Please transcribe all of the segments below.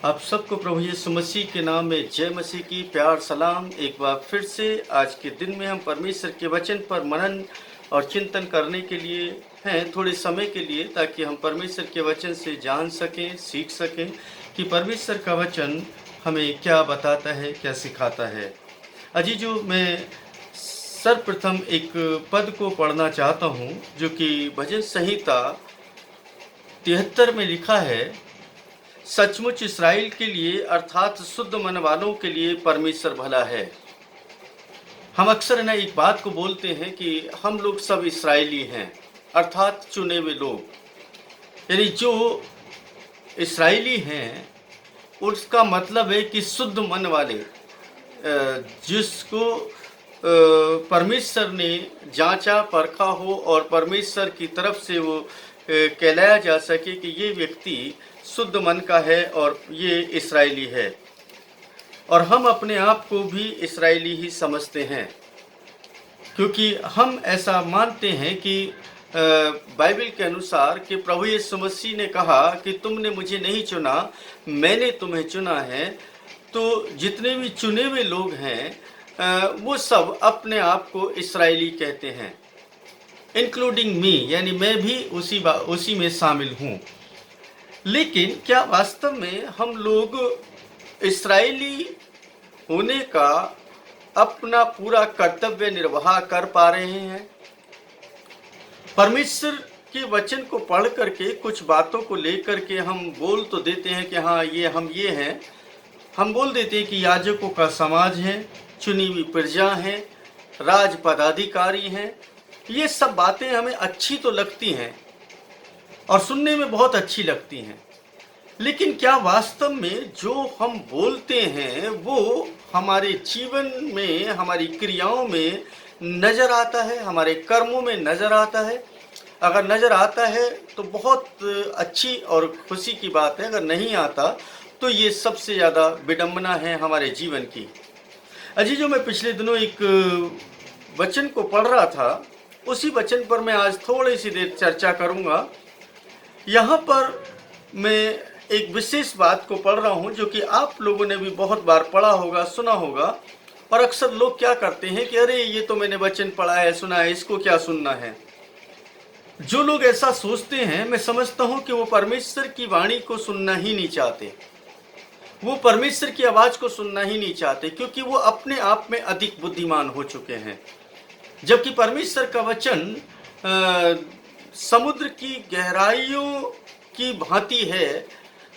आप सबको प्रभु यीशु मसीह के नाम में जय मसीह की प्यार सलाम। एक बार फिर से आज के दिन में हम परमेश्वर के वचन पर मनन और चिंतन करने के लिए हैं, थोड़े समय के लिए, ताकि हम परमेश्वर के वचन से जान सकें, सीख सकें कि परमेश्वर का वचन हमें क्या बताता है, क्या सिखाता है। अजीजों, मैं सर्वप्रथम एक पद को पढ़ना चाहता हूँ जो कि भजन संहिता 73 में लिखा है। सचमुच इस्राएल के लिए अर्थात शुद्ध मन वालों के लिए परमेश्वर भला है। हम अक्सर ना एक बात को बोलते हैं कि हम लोग सब इस्राएली हैं, अर्थात चुने हुए लोग, यानी जो इस्राएली हैं उसका मतलब है कि शुद्ध मन वाले, जिसको परमेश्वर ने जांचा परखा हो और परमेश्वर की तरफ से वो कहलाया जा सके कि ये व्यक्ति शुद्ध मन का है और ये इस्राएली है। और हम अपने आप को भी इस्राएली ही समझते हैं, क्योंकि हम ऐसा मानते हैं कि बाइबल के अनुसार कि प्रभु यीशु मसीह ने कहा कि तुमने मुझे नहीं चुना, मैंने तुम्हें चुना है। तो जितने भी चुने हुए लोग हैं वो सब अपने आप को इस्राएली कहते हैं, इंक्लूडिंग मी, यानी मैं भी उसी में शामिल हूँ। लेकिन क्या वास्तव में हम लोग इस्राएली होने का अपना पूरा कर्तव्य निर्वाह कर पा रहे हैं? परमेश्वर के वचन को पढ़ करके कुछ बातों को लेकर के हम बोल तो देते हैं कि हाँ ये हैं, हम बोल देते हैं कि याजकों का समाज है, चुनी हुई प्रजा है, राज पदाधिकारी हैं। ये सब बातें हमें अच्छी तो लगती हैं और सुनने में बहुत अच्छी लगती हैं, लेकिन क्या वास्तव में जो हम बोलते हैं वो हमारे जीवन में, हमारी क्रियाओं में नज़र आता है, हमारे कर्मों में नज़र आता है? अगर नज़र आता है तो बहुत अच्छी और खुशी की बात है, अगर नहीं आता तो ये सबसे ज़्यादा विडंबना है हमारे जीवन की। अजीजों, मैं पिछले दिनों एक वचन को पढ़ रहा था, उसी वचन पर मैं आज थोड़ी सी देर चर्चा करूँगा। यहाँ पर मैं एक विशेष बात को पढ़ रहा हूँ जो कि आप लोगों ने भी बहुत बार पढ़ा होगा, सुना होगा। और अक्सर लोग क्या करते हैं कि अरे ये तो मैंने वचन पढ़ा है, सुना है, इसको क्या सुनना है। जो लोग ऐसा सोचते हैं, मैं समझता हूँ कि वो परमेश्वर की वाणी को सुनना ही नहीं चाहते, वो परमेश्वर की आवाज़ को सुनना ही नहीं चाहते, क्योंकि वो अपने आप में अधिक बुद्धिमान हो चुके हैं। जबकि परमेश्वर का वचन समुद्र की गहराइयों की भांति है,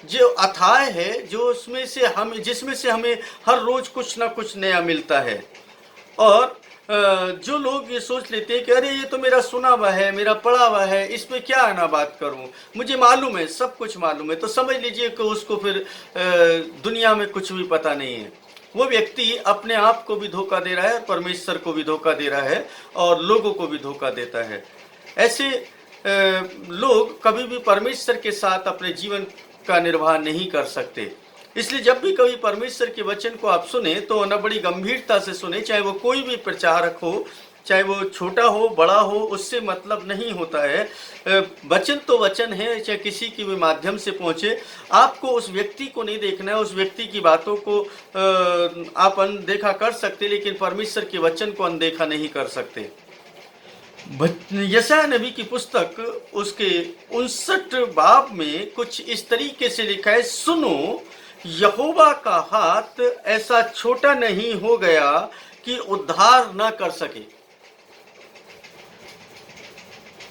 जो अथाह है, जो जिसमें से हमें हर रोज कुछ ना कुछ नया मिलता है। और जो लोग ये सोच लेते हैं कि अरे ये तो मेरा सुना हुआ है, मेरा पढ़ा हुआ है, इस पे क्या आना बात करूं, मुझे मालूम है, सब कुछ मालूम है, तो समझ लीजिए कि उसको फिर दुनिया में कुछ भी पता नहीं है। वो व्यक्ति अपने आप को भी धोखा दे रहा है, परमेश्वर को भी धोखा दे रहा है और लोगों को भी धोखा देता है। ऐसे लोग कभी भी परमेश्वर के साथ अपने जीवन का निर्वाह नहीं कर सकते। इसलिए जब भी कभी परमेश्वर के वचन को आप सुने तो न बड़ी गंभीरता से सुने, चाहे वो कोई भी प्रचारक हो, चाहे वो छोटा हो बड़ा हो, उससे मतलब नहीं होता है। वचन तो वचन है, चाहे किसी के भी माध्यम से पहुँचे। आपको उस व्यक्ति को नहीं देखना है, उस व्यक्ति की बातों को आप अनदेखा कर सकते, लेकिन परमेश्वर के वचन को अनदेखा नहीं कर सकते। यशायाह नबी की पुस्तक उसके 59 बाब में कुछ इस तरीके से लिखा है, सुनो, यहोवा का हाथ ऐसा छोटा नहीं हो गया कि उद्धार न कर सके,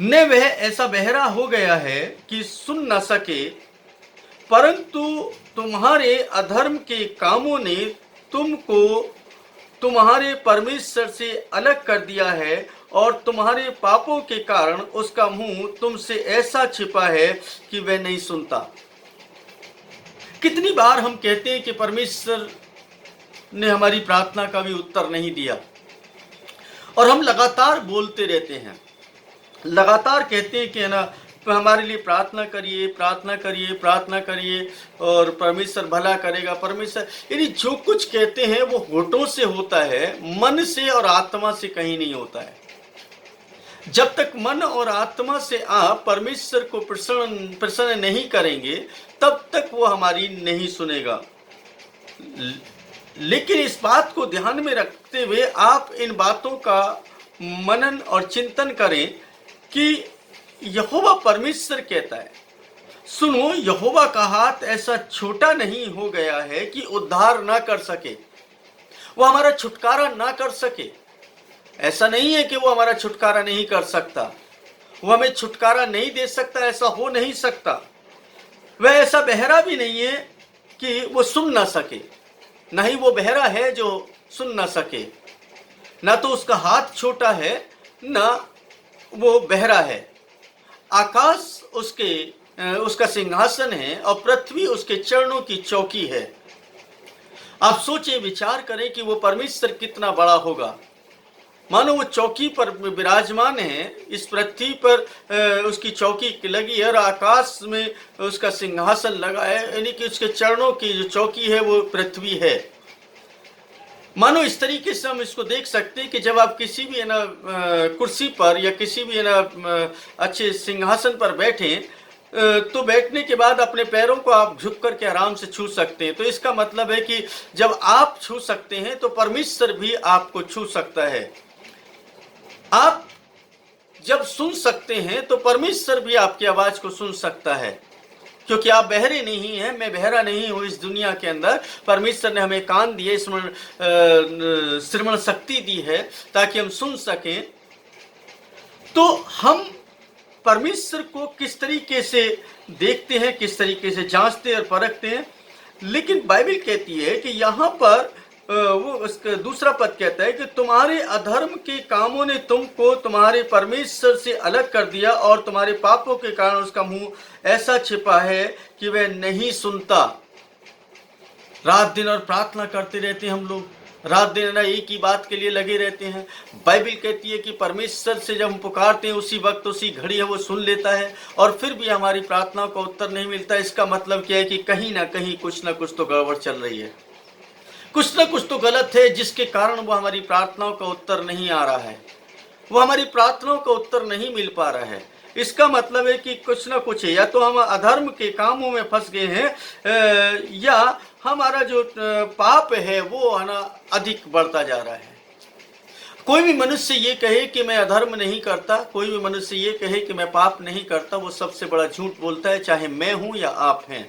न वह ऐसा बहरा हो गया है कि सुन न सके, परंतु तुम्हारे अधर्म के कामों ने तुमको तुम्हारे परमेश्वर से अलग कर दिया है और तुम्हारे पापों के कारण उसका मुंह तुमसे ऐसा छिपा है कि वह नहीं सुनता। कितनी बार हम कहते हैं कि परमेश्वर ने हमारी प्रार्थना का भी उत्तर नहीं दिया, और हम लगातार बोलते रहते हैं, लगातार कहते हैं कि ना हमारे लिए प्रार्थना करिए, प्रार्थना करिए, प्रार्थना करिए और परमेश्वर भला करेगा। परमेश्वर, यानी जो कुछ कहते हैं वो होठों से होता है, मन से और आत्मा से कहीं नहीं होता है। जब तक मन और आत्मा से आप परमेश्वर को प्रसन्न नहीं करेंगे, तब तक वो हमारी नहीं सुनेगा। लेकिन इस बात को ध्यान में रखते हुए आप इन बातों का मनन और चिंतन करें कि यहोवा परमेश्वर कहता है, सुनो, यहोवा का हाथ ऐसा छोटा नहीं हो गया है कि उद्धार ना कर सके, वो हमारा छुटकारा ना कर सके। ऐसा नहीं है कि वो हमारा छुटकारा नहीं कर सकता, वो हमें छुटकारा नहीं दे सकता, ऐसा हो नहीं सकता। वह ऐसा बहरा भी नहीं है कि वो सुन ना सके, ना ही वो बहरा है जो सुन ना सके। ना तो उसका हाथ छोटा है, ना वो बहरा है। आकाश उसका सिंहासन है और पृथ्वी उसके चरणों की चौकी है। आप सोचें, विचार करें कि वो परमेश्वर कितना बड़ा होगा। मानो वो चौकी पर विराजमान है, इस पृथ्वी पर उसकी चौकी लगी है और आकाश में उसका सिंहासन लगा है, यानी कि उसके चरणों की जो चौकी है वो पृथ्वी है। मानो इस तरीके से हम इसको देख सकते हैं कि जब आप किसी भी कुर्सी पर या किसी भी अच्छे सिंहासन पर बैठे, तो बैठने के बाद अपने पैरों को आप झुक करके आराम से छू सकते हैं। तो इसका मतलब है कि जब आप छू सकते हैं तो परमेश्वर भी आपको छू सकता है। आप जब सुन सकते हैं तो परमेश्वर भी आपकी आवाज को सुन सकता है, क्योंकि आप बहरे नहीं हैं, मैं बहरा नहीं हूं। इस दुनिया के अंदर परमेश्वर ने हमें कान दिए, श्रवण शक्ति दी है ताकि हम सुन सकें। तो हम परमेश्वर को किस तरीके से देखते हैं, किस तरीके से जांचते और परखते हैं। लेकिन बाइबल कहती है कि यहाँ पर वो उसका दूसरा पद कहता है कि तुम्हारे अधर्म के कामों ने तुमको तुम्हारे परमेश्वर से अलग कर दिया और तुम्हारे पापों के कारण उसका मुंह ऐसा छिपा है कि वह नहीं सुनता। रात दिन और प्रार्थना करते रहते हैं हम लोग, रात दिन एक ही बात के लिए लगे रहते हैं। बाइबल कहती है कि परमेश्वर से जब हम पुकारते हैं उसी वक्त उसी घड़ी है वो सुन लेता है, और फिर भी हमारी प्रार्थना का उत्तर नहीं मिलता। इसका मतलब क्या है कि कहीं ना कहीं कुछ ना कुछ तो गड़बड़ चल रही है, कुछ ना कुछ तो गलत है, जिसके कारण वो हमारी प्रार्थनाओं का उत्तर नहीं आ रहा है, वो हमारी प्रार्थनाओं का उत्तर नहीं मिल पा रहा है। इसका मतलब है कि कुछ ना कुछ है, या तो हम अधर्म के कामों में फंस गए हैं, या हमारा जो पाप है वो है ना अधिक बढ़ता जा रहा है। कोई भी मनुष्य ये कहे कि मैं अधर्म नहीं करता, कोई भी मनुष्य ये कहे कि मैं पाप नहीं करता, वो सबसे बड़ा झूठ बोलता है, चाहे मैं हूं या आप हैं।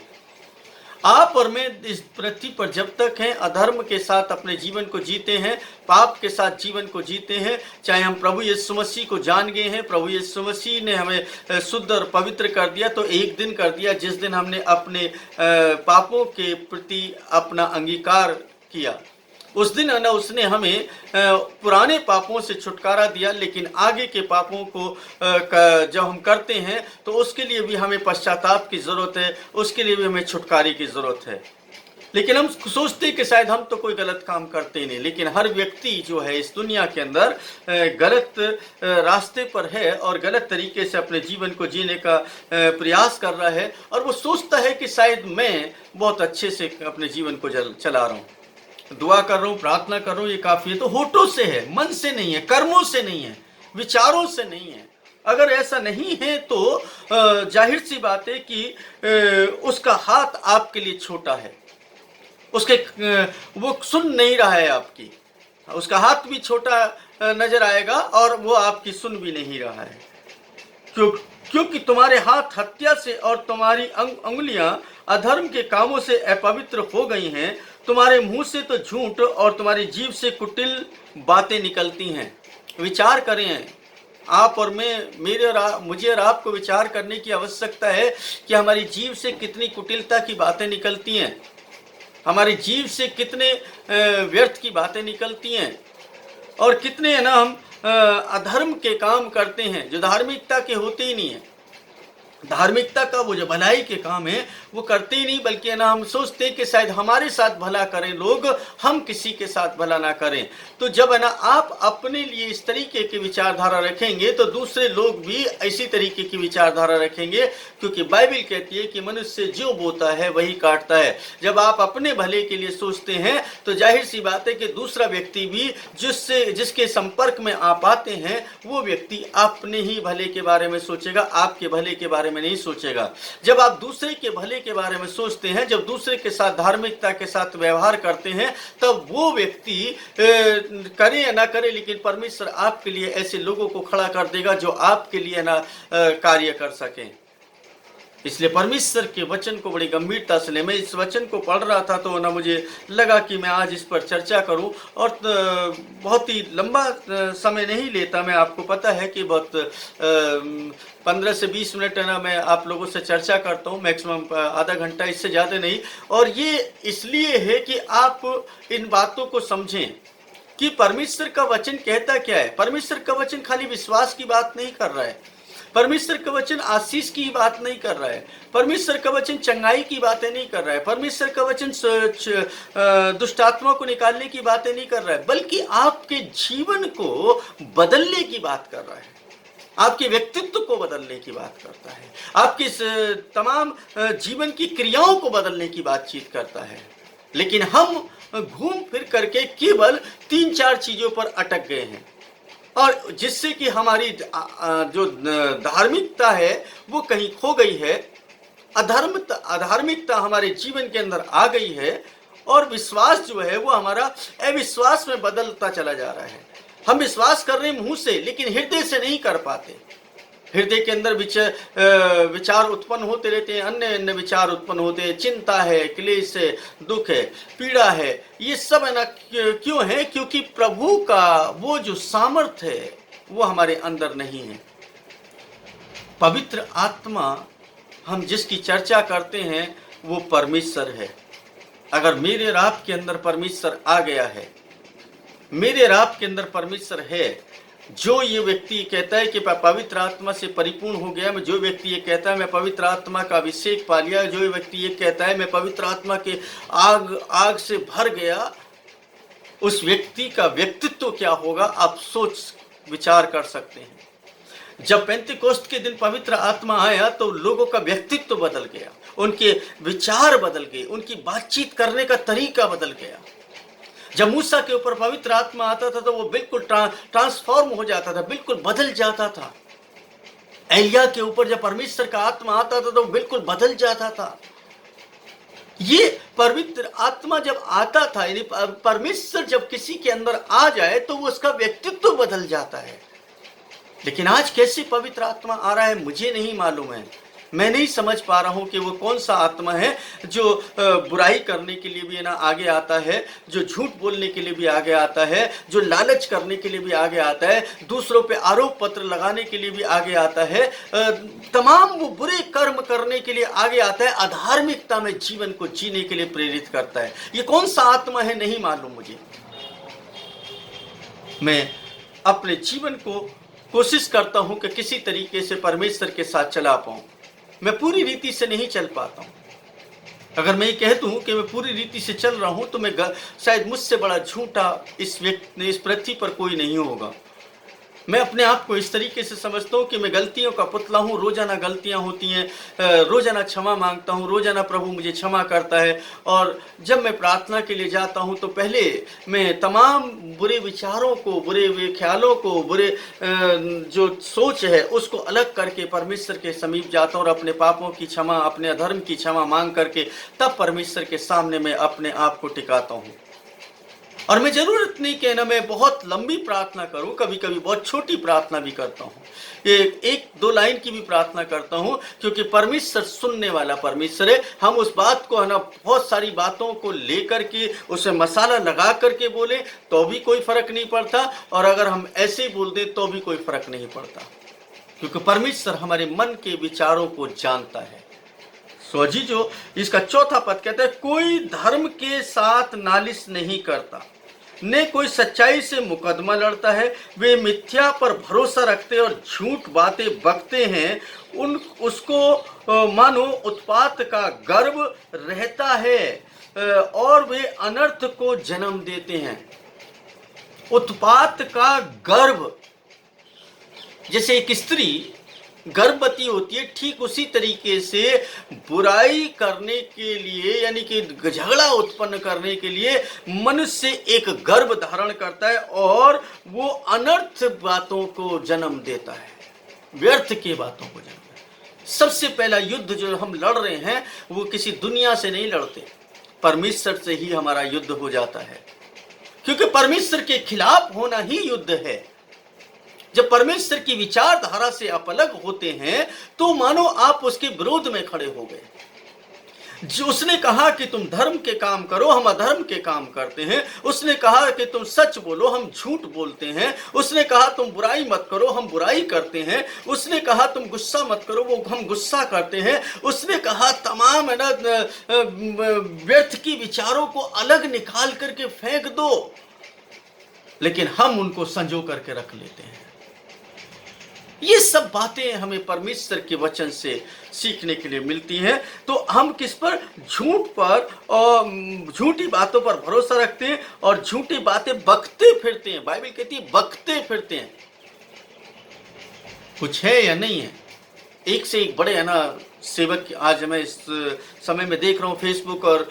आप और मैं इस पृथ्वी पर जब तक हैं अधर्म के साथ अपने जीवन को जीते हैं, पाप के साथ जीवन को जीते हैं। चाहे हम प्रभु यीशु मसीह को जान गए हैं, प्रभु यीशु मसीह ने हमें शुद्ध और पवित्र कर दिया, तो एक दिन कर दिया जिस दिन हमने अपने पापों के प्रति अपना अंगीकार किया। उस दिन ना उसने हमें पुराने पापों से छुटकारा दिया, लेकिन आगे के पापों को जब हम करते हैं तो उसके लिए भी हमें पश्चाताप की ज़रूरत है, उसके लिए भी हमें छुटकारे की ज़रूरत है। लेकिन हम सोचते हैं कि शायद हम तो कोई गलत काम करते ही नहीं, लेकिन हर व्यक्ति जो है इस दुनिया के अंदर गलत रास्ते पर है और गलत तरीके से अपने जीवन को जीने का प्रयास कर रहा है, और वो सोचता है कि शायद मैं बहुत अच्छे से अपने जीवन को चला रहा हूँ, दुआ कर रहा हूँ, प्रार्थना कर रहा हूँ, ये काफ़ी है। तो होठों से है, मन से नहीं है, कर्मों से नहीं है, विचारों से नहीं है। अगर ऐसा नहीं है तो जाहिर सी बात है कि उसका हाथ आपके लिए छोटा है, उसके वो सुन नहीं रहा है आपकी, उसका हाथ भी छोटा नजर आएगा और वो आपकी सुन भी नहीं रहा है। क्योंकि तुम्हारे हाथ हत्या से और तुम्हारी अंगुलियां अधर्म के कामों से अपवित्र हो गई हैं। तुम्हारे मुंह से तो झूठ और तुम्हारी जीभ से कुटिल बातें निकलती हैं। विचार करें आप और मैं, मुझे और आपको विचार करने की आवश्यकता है कि हमारी जीभ से कितनी कुटिलता की बातें निकलती हैं, हमारी जीभ से कितने व्यर्थ की बातें निकलती हैं, और कितने ना हम अधर्म के काम करते हैं जो धार्मिकता के होते ही नहीं है। धार्मिकता का वो जो भलाई के काम है वो करते ही नहीं, बल्कि है ना हम सोचते हैं कि शायद हमारे साथ भला करें लोग, हम किसी के साथ भला ना करें। तो जब है ना आप अपने लिए इस तरीके की विचारधारा रखेंगे तो दूसरे लोग भी इसी तरीके की विचारधारा रखेंगे, क्योंकि बाइबल कहती है कि मनुष्य जो बोता है वही काटता है। जब आप अपने भले के लिए सोचते हैं तो जाहिर सी बात है कि दूसरा व्यक्ति भी जिसके संपर्क में आप आते हैं वो व्यक्ति अपने ही भले के बारे में सोचेगा, आपके भले के बारे में नहीं सोचेगा। जब आप दूसरे के भले के बारे में सोचते हैं, जब दूसरे के साथ धार्मिकता के साथ व्यवहार करते हैं, तब वो व्यक्ति करे या ना करे, लेकिन परमेश्वर आपके लिए ऐसे लोगों को खड़ा कर देगा जो आपके लिए ना कार्य कर सकें। इसलिए परमेश्वर के वचन को बड़ी गंभीरता से ले। मैं इस वचन को पढ़ रहा था तो ना मुझे लगा कि मैं आज इस पर चर्चा करूं, और बहुत ही लंबा समय नहीं लेता। मैं, आपको पता है कि बहुत 15 से 20 मिनट है ना मैं आप लोगों से चर्चा करता हूं, मैक्सिमम आधा घंटा, इससे ज़्यादा नहीं। और ये इसलिए है कि आप इन बातों को समझें कि परमेश्वर का वचन कहता क्या है। परमेश्वर का वचन खाली विश्वास की बात नहीं कर रहा है, परमेश्वर का वचन आशीष की बात नहीं कर रहा है, परमेश्वर का वचन चंगाई की बातें नहीं कर रहा है, परमेश्वर का वचन दुष्ट आत्मा को निकालने की बातें नहीं कर रहा है, बल्कि आपके जीवन को बदलने की बात कर रहा है, आपके व्यक्तित्व को बदलने की बात करता है, आपके तमाम जीवन की क्रियाओं को बदलने की बातचीत करता है। लेकिन हम घूम फिर करके केवल 3-4 चीजों पर अटक गए हैं, और जिससे कि हमारी जो धार्मिकता है वो कहीं खो गई है, अधार्मिकता हमारे जीवन के अंदर आ गई है, और विश्वास जो है वो हमारा अविश्वास में बदलता चला जा रहा है। हम विश्वास कर रहे हैं मुंह से, लेकिन हृदय से नहीं कर पाते। हृदय के अंदर विचार उत्पन्न होते रहते हैं, अन्य अन्य विचार उत्पन्न होते हैं, चिंता है, क्लेश है, दुख है, पीड़ा है। ये सब है ना क्यों है? क्योंकि प्रभु का वो जो सामर्थ्य है वो हमारे अंदर नहीं है। पवित्र आत्मा हम जिसकी चर्चा करते हैं वो परमेश्वर है। अगर मेरे और आपके अंदर परमेश्वर आ गया है, मेरे और आपके अंदर परमेश्वर है, जो ये व्यक्ति कहता है कि पवित्र आत्मा से परिपूर्ण हो गया, जो व्यक्ति ये कहता है मैं पवित्र आत्मा का अभिषेक पा लिया, जो व्यक्ति ये कहता है मैं पवित्र आत्मा के आग से भर गया, उस व्यक्ति का व्यक्तित्व क्या होगा आप सोच विचार कर सकते हैं। जब पेंतीकोस्त के दिन पवित्र आत्मा आया तो लोगों का व्यक्तित्व बदल गया, उनके विचार बदल गए, उनकी बातचीत करने का तरीका बदल गया। जब मूसा के ऊपर पवित्र आत्मा आता था तो वो बिल्कुल ट्रांसफॉर्म हो जाता था, बिल्कुल बदल जाता था। एलिया के ऊपर जब परमेश्वर का आत्मा आता था तो बिल्कुल बदल जाता था। ये पवित्र आत्मा जब आता था, यानी परमेश्वर जब किसी के अंदर आ जाए तो वो उसका व्यक्तित्व बदल जाता है। लेकिन आज कैसे पवित्र आत्मा आ रहा है मुझे नहीं मालूम है। मैं नहीं समझ पा रहा हूं कि वो कौन सा आत्मा है जो बुराई करने के लिए भी ना आगे आता है, जो झूठ बोलने के लिए भी आगे आता है, जो लालच करने के लिए भी आगे आता है, दूसरों पे आरोप पत्र लगाने के लिए भी आगे आता है, तमाम वो बुरे कर्म करने के लिए आगे आता है, अधार्मिकता में जीवन को जीने के लिए प्रेरित करता है। ये कौन सा आत्मा है नहीं मालूम मुझे। मैं अपने जीवन को कोशिश करता हूं कि किसी तरीके से परमेश्वर के साथ चला पाऊं। मैं पूरी रीति से नहीं चल पाता हूं। अगर मैं ये कह दूं कि मैं पूरी रीति से चल रहा हूं तो मैं शायद मुझसे बड़ा झूठा इस पृथ्वी पर कोई नहीं होगा। मैं अपने आप को इस तरीके से समझता हूँ कि मैं गलतियों का पुतला हूँ, रोजाना गलतियाँ होती हैं, रोजाना क्षमा मांगता हूँ, रोजाना प्रभु मुझे क्षमा करता है। और जब मैं प्रार्थना के लिए जाता हूँ तो पहले मैं तमाम बुरे विचारों को, बुरे ख्यालों को, बुरे जो सोच है उसको अलग करके परमेश्वर के समीप जाता हूँ और अपने पापों की क्षमा, अपने अधर्म की क्षमा मांग करके तब परमेश्वर के सामने मैं अपने आप को टिकाता हूँ। और मैं जरूरत नहीं कि ना मैं बहुत लंबी प्रार्थना करूं, कभी कभी बहुत छोटी प्रार्थना भी करता हूं, एक दो लाइन की भी प्रार्थना करता हूं, क्योंकि परमेश्वर सुनने वाला परमेश्वर है। हम उस बात को है ना बहुत सारी बातों को लेकर के उसे मसाला लगा करके बोले तो भी कोई फर्क नहीं पड़ता, और अगर हम ऐसे ही बोल दें तो भी कोई फर्क नहीं पड़ता, क्योंकि परमेश्वर हमारे मन के विचारों को जानता है। सोजी जो इसका चौथा पद कहता है, कोई धर्म के साथ नालिश नहीं करता, न कोई सच्चाई से मुकदमा लड़ता है। वे मिथ्या पर भरोसा रखते और झूठ बातें बकते हैं। उसको मानो उत्पात का गर्भ रहता है और वे अनर्थ को जन्म देते हैं। उत्पात का गर्भ, जैसे एक स्त्री गर्भवती होती है, ठीक उसी तरीके से बुराई करने के लिए यानी कि झगड़ा उत्पन्न करने के लिए मनुष्य एक गर्भ धारण करता है और वो अनर्थ बातों को जन्म देता है, व्यर्थ की बातों को जन्म देता है। सबसे पहला युद्ध जो हम लड़ रहे हैं वो किसी दुनिया से नहीं लड़ते, परमेश्वर से ही हमारा युद्ध हो जाता है, क्योंकि परमेश्वर के खिलाफ होना ही युद्ध है। जब परमेश्वर की विचारधारा से आप अलग होते हैं तो मानो आप उसके विरोध में खड़े हो गए। जो उसने कहा कि तुम धर्म के काम करो, हम अधर्म के काम करते हैं। उसने कहा कि तुम सच बोलो, हम झूठ बोलते हैं। उसने कहा तुम बुराई मत करो, हम बुराई करते हैं। उसने कहा तुम गुस्सा मत करो, वो हम गुस्सा करते हैं। उसने कहा तमाम है ना व्यर्थ की विचारों को अलग निकाल करके फेंक दो, लेकिन हम उनको संजो करके रख लेते हैं। ये सब बातें हमें परमेश्वर के वचन से सीखने के लिए मिलती हैं। तो हम किस पर? झूठ पर और झूठी बातों पर भरोसा रखते हैं और झूठी बातें बकते फिरते हैं। बाइबल कहती है बकते फिरते हैं। कुछ है या नहीं है? एक से एक बड़े है ना सेवक आज मैं इस समय में देख रहा हूँ फेसबुक और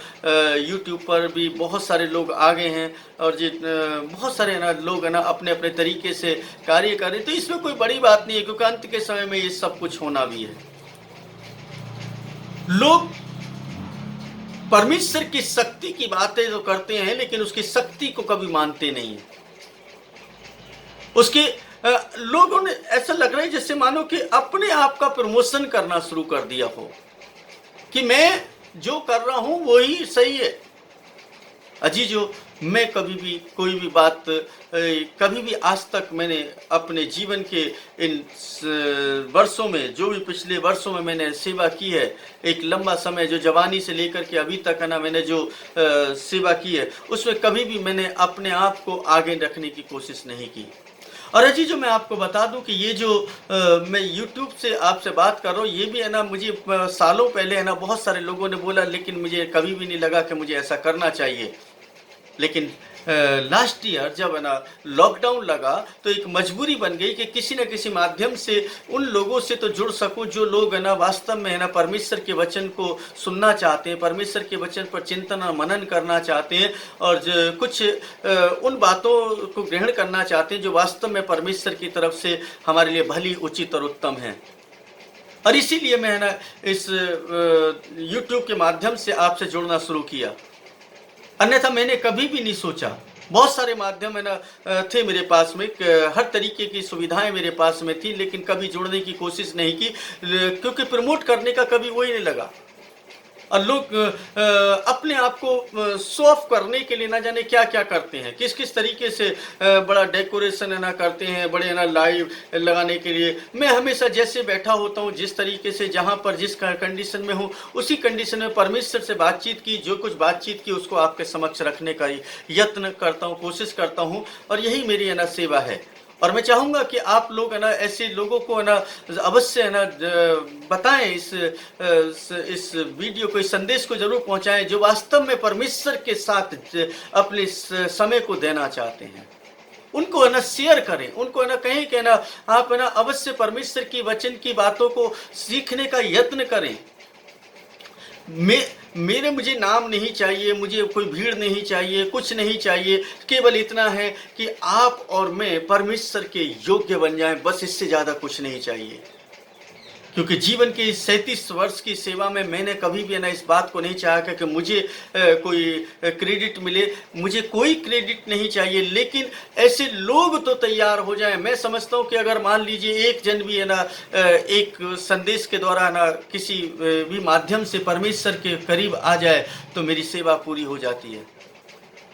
यूट्यूब पर भी बहुत सारे लोग आ गए हैं और बहुत सारे ना लोग है ना अपने अपने तरीके से कार्य कर रहे हैं। तो इसमें कोई बड़ी बात नहीं है, क्योंकि अंत के समय में ये सब कुछ होना भी है। लोग परमेश्वर की शक्ति की बातें तो करते हैं लेकिन उसकी शक्ति को कभी मानते नहीं है। उसके लोगों ने ऐसा लग रहा है जैसे मानो कि अपने आप का प्रमोशन करना शुरू कर दिया हो कि मैं जो कर रहा हूं वो ही सही है। अजीजों, मैं कभी भी कोई भी बात कभी भी आज तक मैंने अपने जीवन के इन वर्षों में, जो भी पिछले वर्षों में मैंने सेवा की है, एक लंबा समय जो जवानी से लेकर के अभी तक है ना मैंने जो सेवा की है, उसमें कभी भी मैंने अपने आप को आगे रखने की कोशिश नहीं की। और अजी जो मैं आपको बता दूं कि ये जो मैं YouTube से आपसे बात कर रहा हूँ, ये भी है ना मुझे सालों पहले है ना बहुत सारे लोगों ने बोला, लेकिन मुझे कभी भी नहीं लगा कि मुझे ऐसा करना चाहिए। लेकिन लास्ट ईयर जब है ना लॉकडाउन लगा तो एक मजबूरी बन गई कि किसी न किसी माध्यम से उन लोगों से तो जुड़ सकूं जो लोग है ना वास्तव में है ना परमेश्वर के वचन को सुनना चाहते हैं, परमेश्वर के वचन पर चिंतन और मनन करना चाहते हैं और कुछ उन बातों को ग्रहण करना चाहते हैं जो वास्तव में परमेश्वर की तरफ से हमारे लिए भली, उचित और उत्तम है। और इसीलिए मैं है ना इस YouTube के माध्यम से आपसे जुड़ना शुरू किया। अन्यथा मैंने कभी भी नहीं सोचा। बहुत सारे माध्यम है ना थे मेरे पास में, हर तरीके की सुविधाएं मेरे पास में थी, लेकिन कभी जुड़ने की कोशिश नहीं की, क्योंकि प्रमोट करने का कभी वही नहीं लगा। और लोग अपने आप को शो ऑफ करने के लिए ना जाने क्या क्या करते हैं, किस किस तरीके से बड़ा डेकोरेशन है ना करते हैं, बड़े है ना लाइव लगाने के लिए। मैं हमेशा जैसे बैठा होता हूँ, जिस तरीके से जहाँ पर जिस कंडीशन में हूँ, उसी कंडीशन में परमेश्वर से बातचीत की, जो कुछ बातचीत की उसको आपके समक्ष रखने का यत्न करता हूँ, कोशिश करता हूँ। और यही मेरी है ना सेवा है। और मैं चाहूँगा कि आप लोग है ना ऐसे लोगों को है ना अवश्य है ना बताएं, इस वीडियो को, इस संदेश को जरूर पहुंचाएं, जो वास्तव में परमेश्वर के साथ अपने समय को देना चाहते हैं। उनको है ना शेयर करें, उनको है ना कहीं कि ना आप है ना अवश्य परमेश्वर की वचन की बातों को सीखने का यत्न करें। मुझे नाम नहीं चाहिए, मुझे कोई भीड़ नहीं चाहिए, कुछ नहीं चाहिए, केवल इतना है कि आप और मैं परमेश्वर के योग्य बन जाएं, बस इससे ज़्यादा कुछ नहीं चाहिए। क्योंकि जीवन के इस 37 वर्ष की सेवा में मैंने कभी भी ना इस बात को नहीं चाहा कि मुझे कोई क्रेडिट मिले, मुझे कोई क्रेडिट नहीं चाहिए, लेकिन ऐसे लोग तो तैयार हो जाएं। मैं समझता हूँ कि अगर मान लीजिए एक जन भी है ना एक संदेश के द्वारा ना किसी भी माध्यम से परमेश्वर के करीब आ जाए तो मेरी सेवा पूरी हो जाती है।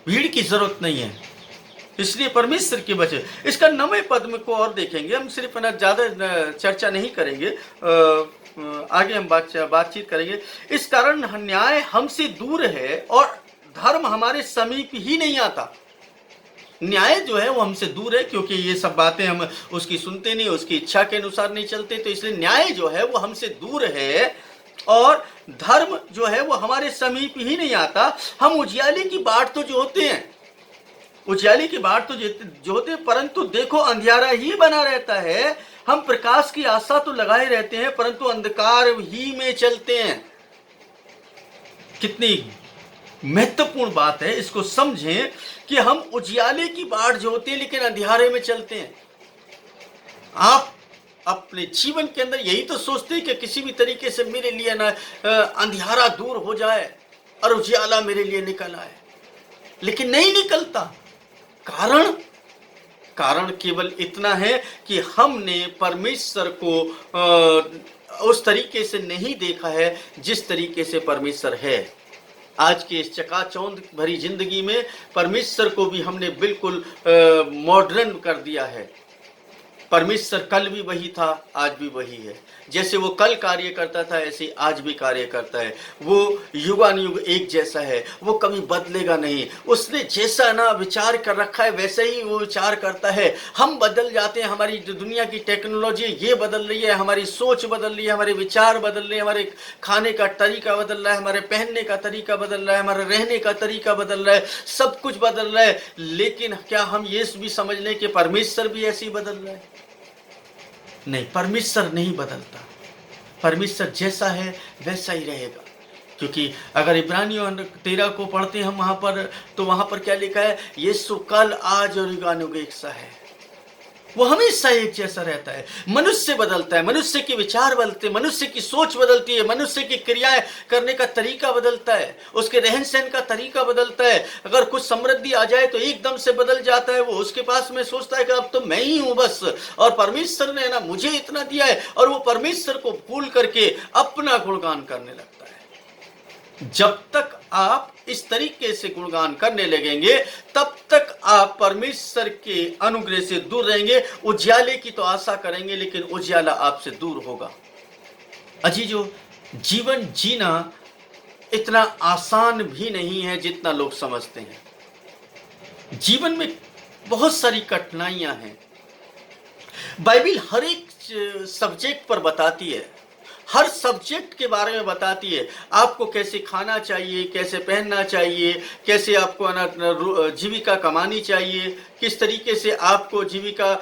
भीड़ की जरूरत नहीं है, इसलिए परमेश्वर के वचन। इसका 9वें पद में को और देखेंगे, हम सिर्फ ना ज़्यादा चर्चा नहीं करेंगे, आगे हम बातचीत करेंगे। इस कारण न्याय हमसे दूर है और धर्म हमारे समीप ही नहीं आता। न्याय जो है वो हमसे दूर है, क्योंकि ये सब बातें हम उसकी सुनते नहीं, उसकी इच्छा के अनुसार नहीं चलते, तो इसलिए न्याय जो है वो हमसे दूर है। और धर्म जो है वो हमारे समीप ही नहीं आता। हम उजियाले की बाट तो जो होते हैं, उजियाले की बाट तो जो होते हैं, परंतु देखो अंधियारा ही बना रहता है। हम प्रकाश की आशा तो लगाए रहते हैं, परंतु अंधकार ही में चलते हैं। कितनी महत्वपूर्ण बात है, इसको समझें कि हम उजियाले की बाट जो होती है लेकिन अंधियारे में चलते हैं। आप अपने जीवन के अंदर यही तो सोचते हैं कि किसी भी तरीके से मेरे लिए ना अंधियारा दूर हो जाए और उजियाला मेरे लिए निकल आए, लेकिन नहीं निकलता। कारण केवल इतना है कि हमने परमेश्वर को उस तरीके से नहीं देखा है जिस तरीके से परमेश्वर है। आज के इस चकाचौंध भरी जिंदगी में परमेश्वर को भी हमने बिल्कुल मॉडर्न कर दिया है। परमेश्वर कल भी वही था, आज भी वही है। जैसे वो कल कार्य करता था ऐसे आज भी कार्य करता है। वो युगानुयुग एक जैसा है, वो कभी बदलेगा नहीं। उसने जैसा ना विचार कर रखा है वैसे ही वो विचार करता है। हम बदल जाते हैं, हमारी जो दुनिया की टेक्नोलॉजी ये बदल रही है, हमारी सोच बदल रही है, हमारे विचार बदल रहे हैं, हमारे खाने का तरीका बदल रहा है, हमारे पहनने का तरीका बदल रहा है, हमारे रहने का तरीका बदल रहा है, सब कुछ बदल रहा है। लेकिन क्या हम ये भी समझ लें कि परमेश्वर भी ऐसे ही बदल रहा है? नहीं, परमेश्वर नहीं बदलता। परमेश्वर जैसा है वैसा ही रहेगा। क्योंकि अगर इब्रानियों 13 को पढ़ते हैं हम वहां पर, तो वहां पर क्या लिखा है? यीशु कल आज और युगानुयुग एक सा है। वो हमेशा एक जैसा रहता है। मनुष्य बदलता है, मनुष्य के विचार बदलते हैं, मनुष्य की सोच बदलती है, मनुष्य की क्रियाएं करने का तरीका बदलता है, उसके रहन सहन का तरीका बदलता है। अगर कुछ समृद्धि आ जाए तो एकदम से बदल जाता है। वो उसके पास में सोचता है कि अब तो मैं ही हूं बस, और परमेश्वर ने ना मुझे इतना दिया है, और वो परमेश्वर को भूल करके अपना गुणगान करने लगता है। जब तक आप इस तरीके से गुणगान करने लगेंगे तब तक आप परमेश्वर के अनुग्रह से दूर रहेंगे। उजियाले की तो आशा करेंगे लेकिन उजियाला आपसे दूर होगा। अजीजों, जीवन जीना इतना आसान भी नहीं है जितना लोग समझते हैं। जीवन में बहुत सारी कठिनाइयां हैं। बाइबिल हर एक सब्जेक्ट पर बताती है, हर सब्जेक्ट के बारे में बताती है। आपको कैसे खाना चाहिए, कैसे पहनना चाहिए, कैसे आपको जीविका कमानी चाहिए, किस तरीके से आपको जीविका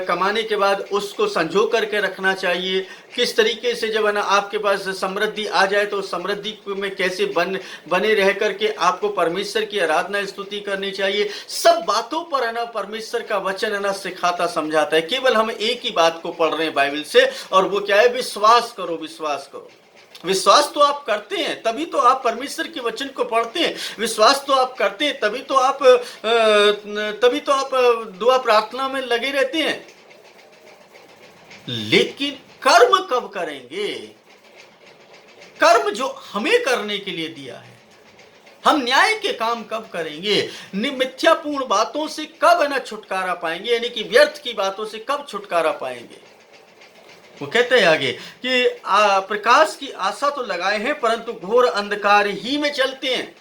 कमाने के बाद उसको संजो करके रखना चाहिए, किस तरीके से जब आपके पास समृद्धि आ जाए तो समृद्धि में कैसे बने रह करके आपको परमेश्वर की आराधना स्तुति करनी चाहिए। सब बातों पर परमेश्वर का वचन सिखाता समझाता है। केवल हम एक ही बात को पढ़ रहे हैं बाइबल से, और वो क्या है? विश्वास करो, विश्वास करो। विश्वास तो आप करते हैं तभी तो आप परमेश्वर के वचन को पढ़ते हैं। विश्वास तो आप करते हैं तभी तो आप दुआ प्रार्थना में लगे रहते हैं। लेकिन कर्म कब करेंगे? कर्म जो हमें करने के लिए दिया है, हम न्याय के काम कब करेंगे? मिथ्यापूर्ण बातों से कब छुटकारा पाएंगे, यानी कि व्यर्थ की बातों से कब छुटकारा पाएंगे? वो कहते हैं आगे कि प्रकाश की आशा तो लगाए हैं परंतु घोर अंधकार ही में चलते हैं।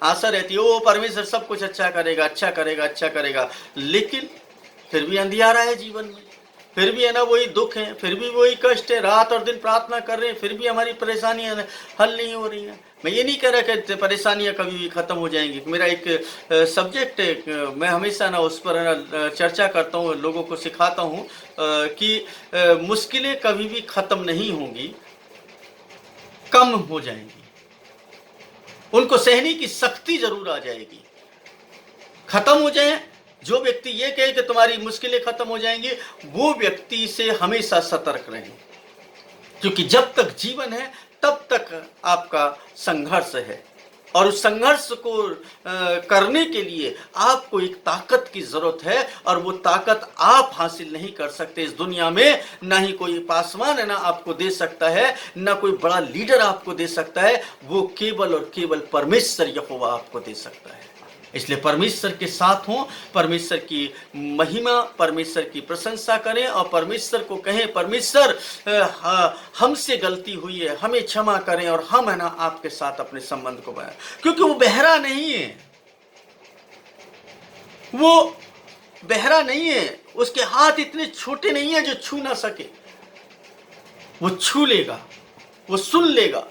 आशा रहती है वो परमेश्वर सब कुछ अच्छा करेगा, अच्छा करेगा, अच्छा करेगा, लेकिन फिर भी अंधियारा है जीवन में, फिर भी वही दुख है, फिर भी वही कष्ट है। रात और दिन प्रार्थना कर रहे हैं, फिर भी हमारी परेशानियां हल नहीं हो रही हैं। मैं ये नहीं कह रहा कि परेशानियां कभी भी खत्म हो जाएंगी। मेरा एक सब्जेक्ट है, मैं हमेशा उस पर चर्चा करता हूँ, लोगों को सिखाता हूँ कि मुश्किलें कभी भी खत्म नहीं होंगी, कम हो जाएंगी। उनको सहने की शक्ति जरूर आ जाएगी। खत्म हो जाए, जो व्यक्ति ये कहे कि तुम्हारी मुश्किलें खत्म हो जाएंगी, वो व्यक्ति से हमेशा सतर्क रहें, क्योंकि जब तक जीवन है तब तक आपका संघर्ष है, और उस संघर्ष को करने के लिए आपको एक ताकत की जरूरत है, और वो ताकत आप हासिल नहीं कर सकते इस दुनिया में। ना ही कोई पासवान आपको दे सकता है, ना कोई बड़ा लीडर आपको दे सकता है। वो केवल और केवल परमेश्वर यहोवा आपको दे सकता है। इसलिए परमेश्वर के साथ हों, परमेश्वर की महिमा, परमेश्वर की प्रशंसा करें, और परमेश्वर को कहें, परमेश्वर हमसे गलती हुई है, हमें क्षमा करें, और हम आपके साथ अपने संबंध को बनाएं, क्योंकि वो बहरा नहीं है। वो बहरा नहीं है, उसके हाथ इतने छोटे नहीं है जो छू ना सके। वो छू लेगा, वो सुन लेगा,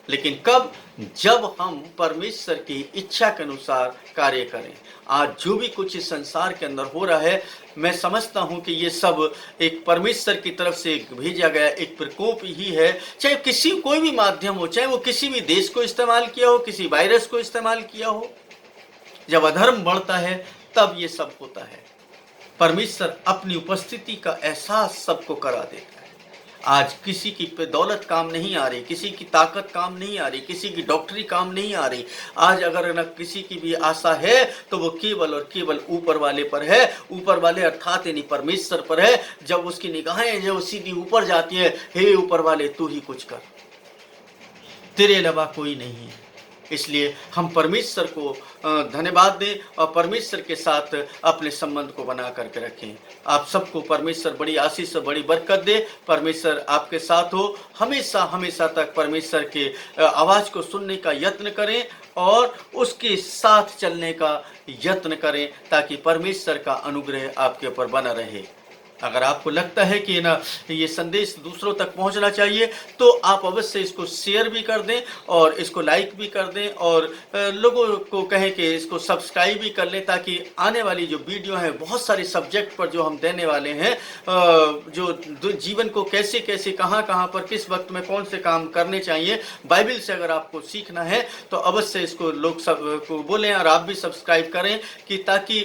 लेकिन कब? जब हम परमेश्वर की इच्छा के अनुसार कार्य करें। आज जो भी कुछ इस संसार के अंदर हो रहा है, मैं समझता हूं कि ये सब एक परमेश्वर की तरफ से भेजा गया एक प्रकोप ही है। चाहे कोई भी माध्यम हो, चाहे वो किसी भी देश को इस्तेमाल किया हो, किसी वायरस को इस्तेमाल किया हो, जब अधर्म बढ़ता है तब ये सब होता है। परमेश्वर अपनी उपस्थिति का एहसास सबको करा देता है। आज किसी की दौलत काम नहीं आ रही, किसी की ताकत काम नहीं आ रही, किसी की डॉक्टरी काम नहीं आ रही। आज अगर न किसी की भी आशा है तो वो केवल और केवल ऊपर वाले पर है। ऊपर वाले अर्थात यानी परमेश्वर पर है। जब उसकी निगाहें जो सीधी ऊपर जाती है, हे ऊपर वाले तू ही कुछ कर, तेरे अलावा कोई नहीं है। इसलिए हम परमेश्वर को धन्यवाद दें और परमेश्वर के साथ अपने संबंध को बना करके रखें। आप सबको परमेश्वर बड़ी आशीष और बड़ी बरकत दे। परमेश्वर आपके साथ हो, हमेशा हमेशा तक परमेश्वर के आवाज़ को सुनने का यत्न करें और उसके साथ चलने का यत्न करें, ताकि परमेश्वर का अनुग्रह आपके ऊपर बना रहे। अगर आपको लगता है कि ना ये संदेश दूसरों तक पहुंचना चाहिए, तो आप अवश्य इसको शेयर भी कर दें और इसको लाइक भी कर दें और लोगों को कहें कि इसको सब्सक्राइब भी कर लें, ताकि आने वाली जो वीडियो है बहुत सारे सब्जेक्ट पर जो हम देने वाले हैं, जो जीवन को कैसे कैसे कहाँ कहाँ पर किस वक्त में कौन से काम करने चाहिए, बाइबल से अगर आपको सीखना है तो अवश्य इसको लोग सब को बोलें और आप भी सब्सक्राइब करें, कि ताकि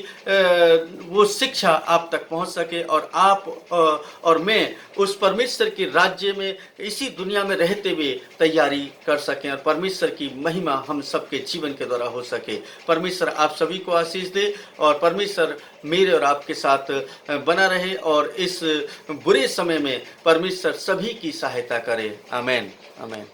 वो शिक्षा आप तक पहुँच सके और आप और मैं उस परमेश्वर के राज्य में इसी दुनिया में रहते हुए तैयारी कर सकें और परमेश्वर की महिमा हम सबके जीवन के द्वारा हो सके। परमेश्वर आप सभी को आशीष दे और परमेश्वर मेरे और आपके साथ बना रहे और इस बुरे समय में परमेश्वर सभी की सहायता करे। आमीन, आमीन।